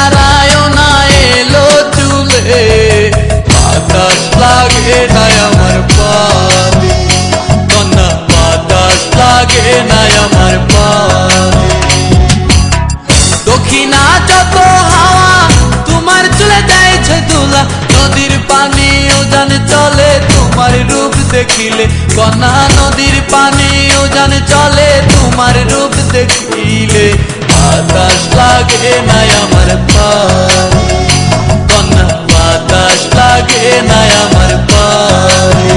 দাঁড়ায় না এলো চুলে, বাতাস লাগে না আমার পালে, কন্যা বাতাস লাগে না আমার পালে। দক্ষিণা যত হাওয়া তোমার চলে যাইছে দুলা, নদীর পানি উজান চলে তোমার রূপ দেখিলে, কন্যা নদীর পানি উজান চলে তোমার রূপ দেখিলে, বাতাস লাগে না আমার পালে, কন্যা বাতাস লাগে না আমার পালে।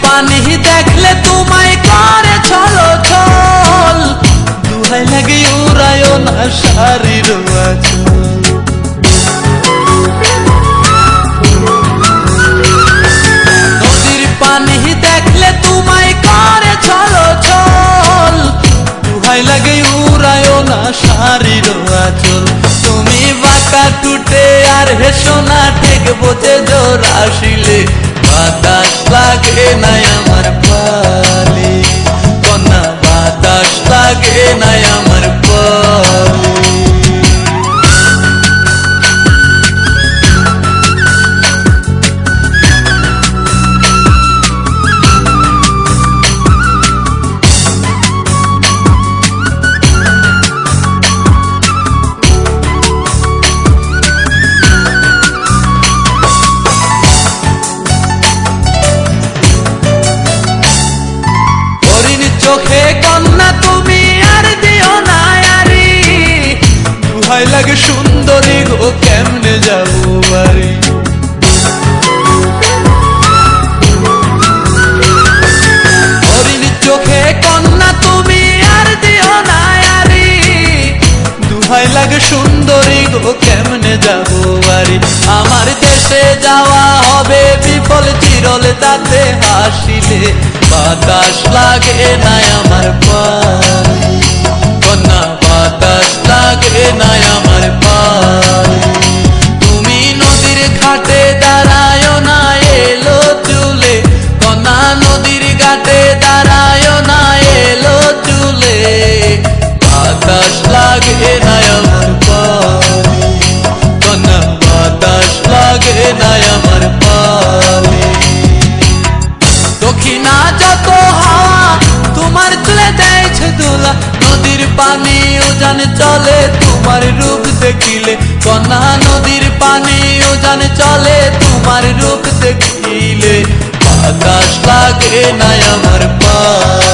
পানি দেখলে তোমায় করে ছলো ছল, দুহাই লাগে উড়ায় না শাড়ির আঁচল। নদীর পানি দেখলে তোমায় করে ছলো ছল, দুহাই লাগে উড়ায় না শাড়ির আঁচল। তুমি বাঁকা টুটে আর হেসো না ঠিক বোঝে জোর আসিলে, বাতাস লাগে না আমার পালে, কন্যা বাতাস লাগে না আমার পালে। চোখে কন্যা তুমি আর দিও না আরি, দুহাই লাগে সুন্দরী গো কেমনে যাবো বাড়ি। হরিণ চোখে কন্যা তুমি আর দিও না আরি, দুহাই লাগে সুন্দরী গো কেমনে যাবো বাড়ি। আমার দেশে যাওয়া হবে বিফল চিরলে তাতে হাসিলে, বাতাস লাগে না আমার পালে, কন্যা বাতাস লাগে না আমার পালে। তুমি নদীর ঘাটে দাঁড়ায় না এলো চুলে, কন্যা নদীর ঘাটে দাঁড়ায় না এলো চুলে, বাতাস লাগে না আমার পালে, কন্যা বাতাস লাগে না আমার পালে। দক্ষিণা যত হাওয়া তোমার চলে যাইছে দুলা, নদীর পানি উজান চলে তোমার রূপ দেখিলে, কন্যা নদীর পানি উজান চলে তোমার রূপ দেখিলে, বাতাস লাগে না আমার পালে।